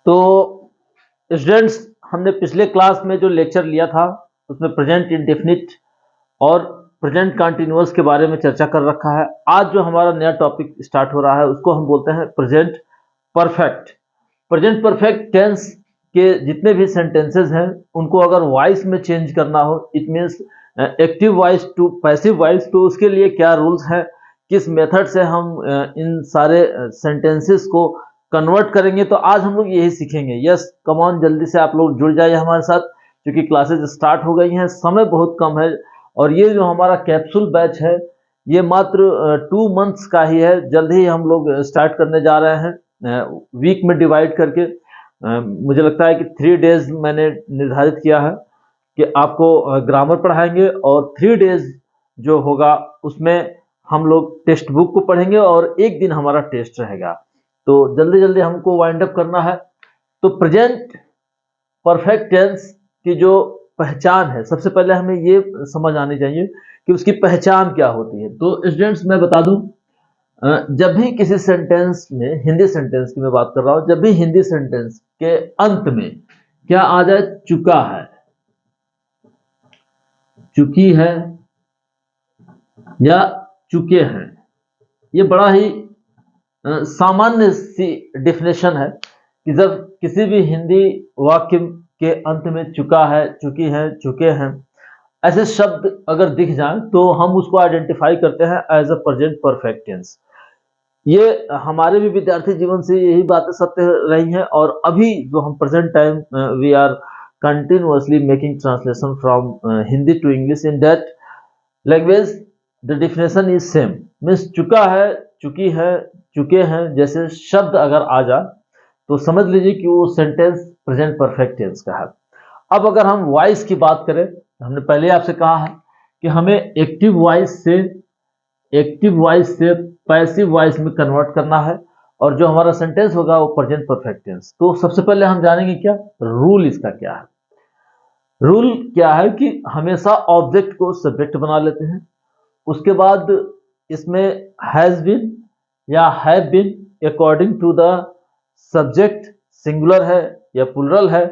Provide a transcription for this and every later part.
तो स्टूडेंट्स, हमने पिछले क्लास में जो लेक्चर लिया था उसमें प्रेजेंट इंडेफिनिट और प्रेजेंट कंटिन्यूअस के बारे में चर्चा कर रखा है। आज जो हमारा नया टॉपिक स्टार्ट हो रहा है उसको हम बोलते हैं present perfect. Present perfect tense के जितने भी सेंटेंसेस हैं उनको अगर वॉइस में चेंज करना हो, it means active voice to passive voice, तो उसके लिए क्या रूल्स हैं, किस मेथड से हम इन सारे सेंटेंसेस को कन्वर्ट करेंगे, तो आज हम लोग यही सीखेंगे। यस, कम ऑन, जल्दी से आप लोग जुड़ जाइए हमारे साथ, क्योंकि क्लासेस स्टार्ट हो गई हैं, समय बहुत कम है और ये जो हमारा कैप्सूल बैच है ये मात्र 2 मंथ्स का ही है। जल्द ही हम लोग स्टार्ट करने जा रहे हैं, वीक में डिवाइड करके। मुझे लगता है कि 3 डेज मैंने निर्धारित किया है कि आपको ग्रामर पढ़ाएंगे और 3 डेज जो होगा उसमें हम लोग टेक्स्ट बुक को पढ़ेंगे और एक दिन हमारा टेस्ट रहेगा। तो जल्दी जल्दी हमको वाइंड अप करना है। तो प्रेजेंट परफेक्ट टेंस की जो पहचान है, सबसे पहले हमें ये समझ आनी चाहिए कि उसकी पहचान क्या होती है। तो स्टूडेंट्स, मैं बता दूं, जब भी किसी सेंटेंस में, हिंदी सेंटेंस की मैं बात कर रहा हूं, जब भी हिंदी सेंटेंस के अंत में क्या आ जाए, चुका है, चुकी है या चुके हैं, ये बड़ा ही सामान्य सी डेफिनेशन है कि जब किसी भी हिंदी वाक्य के अंत में चुका है, चुकी है, चुके हैं ऐसे शब्द अगर दिख जाएं तो हम उसको आइडेंटिफाई करते हैं as a present perfect tense. ये हमारे भी विद्यार्थी जीवन से यही बातें सत्य रही हैं और अभी जो हम present time we are continuously making translation from Hindi to English in that language, the definition is same. Means चुका है, चुकी है, चुके हैं जैसे शब्द अगर आ जाए तो समझ लीजिए कि वो सेंटेंस प्रेजेंट परफेक्ट टेंस का है। अब अगर हम वॉइस की बात करें, हमने पहले आपसे कहा है कि हमें एक्टिव वॉइस से पैसिव वॉइस में कन्वर्ट करना है और जो हमारा सेंटेंस होगा वो प्रेजेंट परफेक्ट टेंस। तो सबसे पहले हम जानेंगे क्या रूल इसका क्या है। रूल क्या है कि हमेशा ऑब्जेक्ट को सब्जेक्ट बना लेते हैं, उसके बाद इसमें हैज बीन या have been according to the subject singular है या प्लुरल है,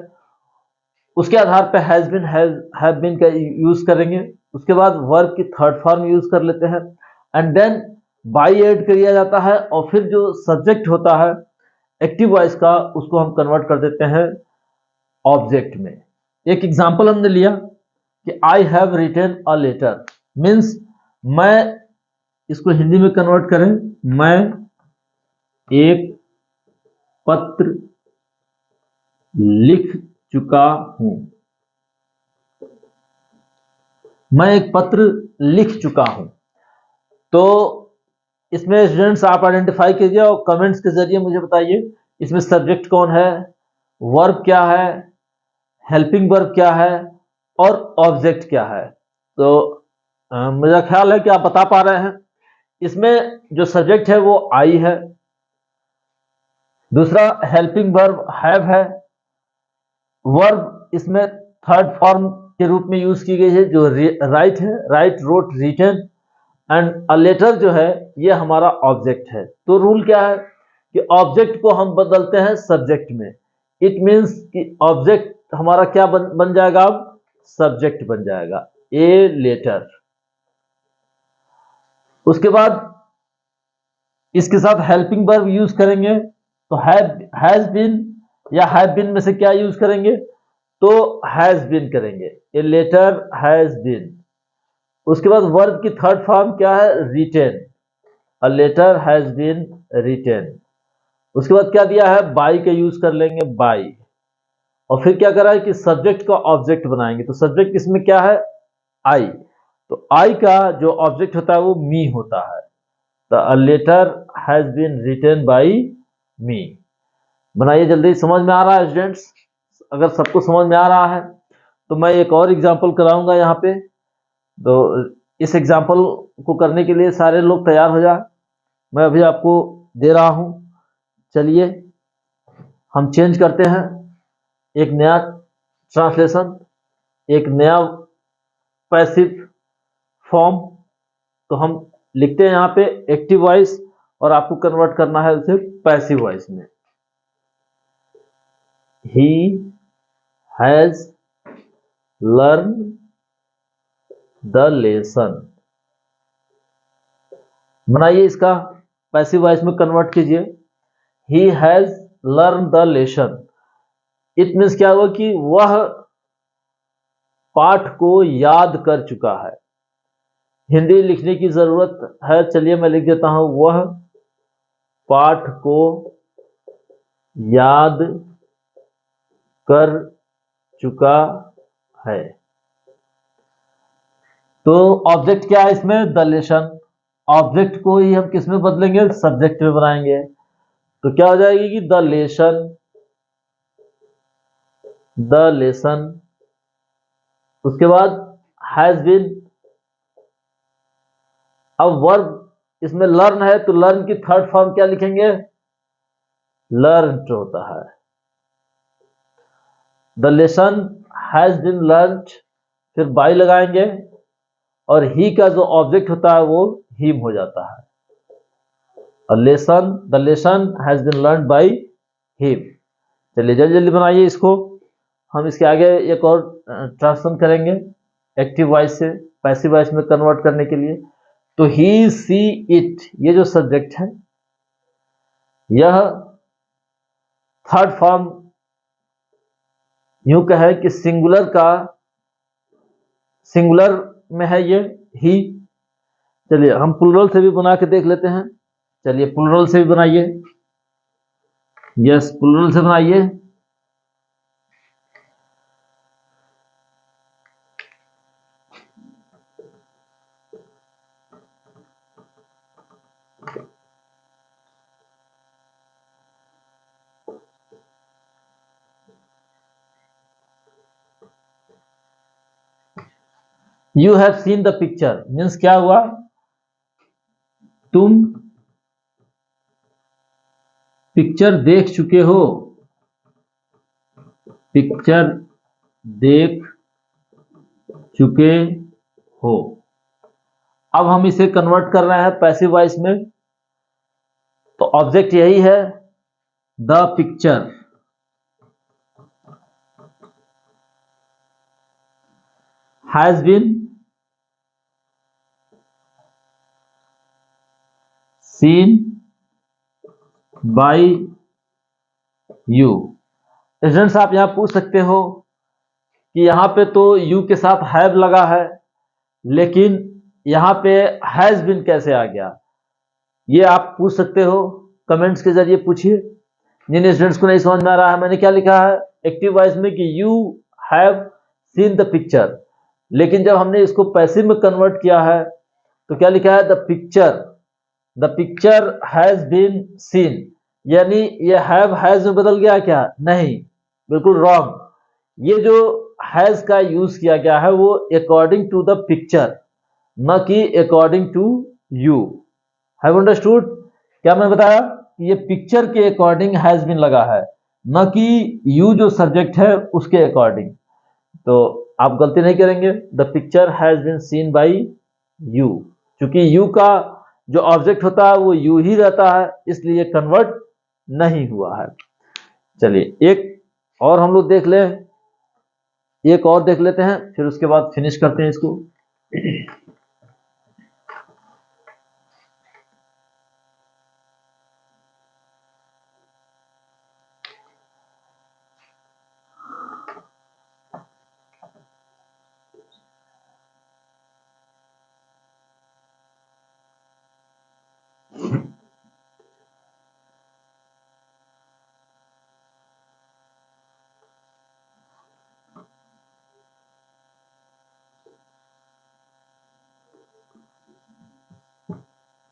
उसके आधार पे हैज बीन हैव बीन का यूज करेंगे। उसके बाद वर्ब की थर्ड फॉर्म यूज कर लेते हैं एंड देन बाई ऐड किया जाता है और फिर जो सब्जेक्ट होता है एक्टिव वॉइस का उसको हम कन्वर्ट कर देते हैं ऑब्जेक्ट में। एक एग्जांपल हमने लिया कि I have written a letter, means मैं, इसको हिंदी में कन्वर्ट करें, मैं एक पत्र लिख चुका हूं। मैं एक पत्र लिख चुका हूं। तो इसमें स्टूडेंट्स आप आइडेंटिफाई कीजिए और कमेंट्स के जरिए मुझे बताइए इसमें सब्जेक्ट कौन है, वर्ब क्या है, हेल्पिंग वर्ब क्या है और ऑब्जेक्ट क्या है। तो मेरा ख्याल है कि आप बता पा रहे हैं। इसमें जो सब्जेक्ट है वो आई है, दूसरा हेल्पिंग वर्ब हैव है, वर्ब इसमें थर्ड फॉर्म के रूप में यूज की गई है जो राइट है, write, wrote, written, and a letter जो है ये हमारा ऑब्जेक्ट है। तो रूल क्या है कि ऑब्जेक्ट को हम बदलते हैं सब्जेक्ट में। इट मीन्स कि ऑब्जेक्ट हमारा क्या बन जाएगा, अब सब्जेक्ट बन जाएगा, ए लेटर। उसके बाद इसके साथ हेल्पिंग वर्ब यूज करेंगे तो हैज बीन या हैव बीन में से क्या यूज करेंगे, तो हैज बीन करेंगे, ए लेटर हैज बीन। उसके बाद वर्ब की थर्ड फॉर्म क्या है, written, a letter has been written. उसके बाद क्या दिया है, बाई का यूज कर लेंगे, बाई। और फिर क्या करा है कि सब्जेक्ट का ऑब्जेक्ट बनाएंगे। तो सब्जेक्ट इसमें क्या है, आई। तो आई का जो ऑब्जेक्ट होता है वो मी होता है। तो a letter has been written by me. बनाइए जल्दी, समझ में आ रहा है स्टूडेंट्स? अगर सबको समझ में आ रहा है तो मैं एक और एग्जांपल कराऊंगा यहाँ पे। तो इस एग्जांपल को करने के लिए सारे लोग तैयार हो जाए, मैं अभी आपको दे रहा हूं। चलिए हम चेंज करते हैं, एक नया ट्रांसलेशन, एक नया पैसिव फॉर्म। तो हम लिखते हैं यहाँ पे एक्टिव वॉइस और आपको कन्वर्ट करना है उसे पैसिव वॉइस में। he has learned the lesson। बनाइए इसका पैसिव वॉइस में कन्वर्ट कीजिए। he has learned the lesson। It means क्या हुआ कि वह पाठ को याद कर चुका है। हिंदी लिखने की जरूरत है, चलिए मैं लिख देता हूं, वह पाठ को याद कर चुका है। तो ऑब्जेक्ट क्या है इसमें? The lesson. ऑब्जेक्ट को ही हम किस में बदलेंगे? सब्जेक्ट में बनाएंगे। तो क्या हो जाएगी कि द लेसन, द लेसन। उसके बाद हैज बीन। अब वर्ब इसमें लर्न है, तो लर्न की थर्ड फॉर्म क्या लिखेंगे? लर्न होता है। The lesson has been learn, फिर बाई लगाएंगे और ही का जो ऑब्जेक्ट होता है वो हिम हो जाता है। Lesson, the lesson has been learn by him. चलिए जल्दी जल्दी बनाइए इसको। हम इसके आगे एक और ट्रांसफॉर्म करेंगे एक्टिव वॉइस से पैसिव वॉइस में कन्वर्ट करने के लिए। तो ही, सी, इट, ये जो सब्जेक्ट है, यह थर्ड फॉर्म यूं कहे कि सिंगुलर का, सिंगुलर में है ये ही। चलिए हम प्लूरल से भी बना के देख लेते हैं। चलिए प्लूरल से भी बनाइए। यस, प्लूरल से बनाइए। You have seen the picture means क्या हुआ? तुम पिक्चर देख चुके हो। पिक्चर देख चुके हो। अब हम इसे कन्वर्ट कर रहे हैं पैसिव वॉइस में। तो ऑब्जेक्ट यही है, the picture. Has been seen by you. Students आप यहां पूछ सकते हो कि यहां पे तो यू के साथ हैव लगा है, लेकिन यहां पे हैज बीन कैसे आ गया? ये आप पूछ सकते हो, कमेंट्स के जरिए पूछिए। जिन स्टूडेंट्स को नहीं समझ में आ रहा है, मैंने क्या लिखा है एक्टिव वॉइस में कि you have seen the picture, लेकिन जब हमने इसको पैसिव में कन्वर्ट किया है तो क्या लिखा है? The picture, the picture has been seen. यानी ये हैव हैज में बदल गया क्या? नहीं, बिल्कुल रॉन्ग। ये जो हैज का यूज किया गया है वो अकॉर्डिंग टू द पिक्चर, न कि according to you. Have understood? क्या मैं बताया कि ये पिक्चर के अकॉर्डिंग हैज बीन लगा है, न कि यू जो सब्जेक्ट है उसके अकॉर्डिंग। तो आप गलती नहीं करेंगे। The picture has been seen by you, क्योंकि यू का जो ऑब्जेक्ट होता है वो यू ही रहता है, इसलिए कन्वर्ट नहीं हुआ है। चलिए एक और हम लोग देख लें, एक और देख लेते हैं, फिर उसके बाद फिनिश करते हैं इसको।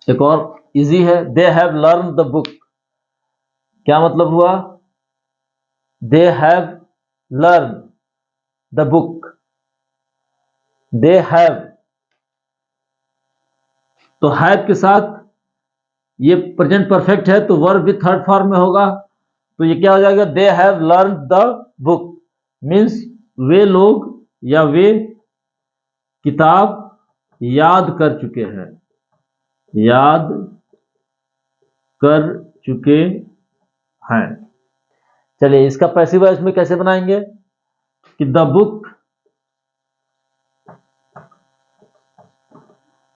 एक और इजी है, दे हैव लर्न द बुक। क्या मतलब हुआ? दे have learn the book. They have, तो हैव के साथ ये प्रेजेंट परफेक्ट है तो वर्ब भी थर्ड फॉर्म में होगा। तो ये क्या हो जाएगा? They have learn the book means वे लोग या वे किताब याद कर चुके हैं, याद कर चुके हैं। चलिए इसका पैसिव वॉइस में कैसे बनाएंगे कि द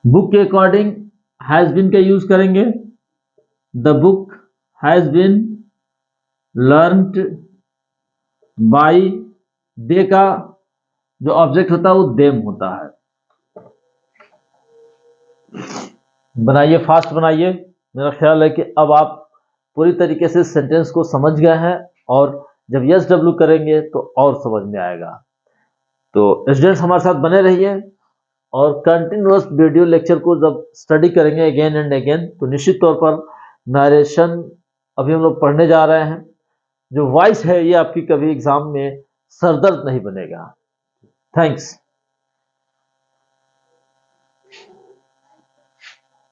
बुक के अकॉर्डिंग हैज बीन का यूज करेंगे। The book has been learned by, they का जो ऑब्जेक्ट होता है वो देम होता है। बनाइए, फास्ट बनाइए। मेरा ख्याल है कि अब आप पूरी तरीके से सेंटेंस को समझ गए हैं और जब यस डब्ल्यू करेंगे तो और समझ में आएगा। तो स्टूडेंट्स हमारे साथ बने रहिए और कंटिन्यूअस वीडियो लेक्चर को जब स्टडी करेंगे अगेन एंड अगेन तो निश्चित तौर पर नरेशन अभी हम लोग पढ़ने जा रहे हैं। जो वॉइस है ये आपकी कभी एग्जाम में सरदर्द नहीं बनेगा। थैंक्स।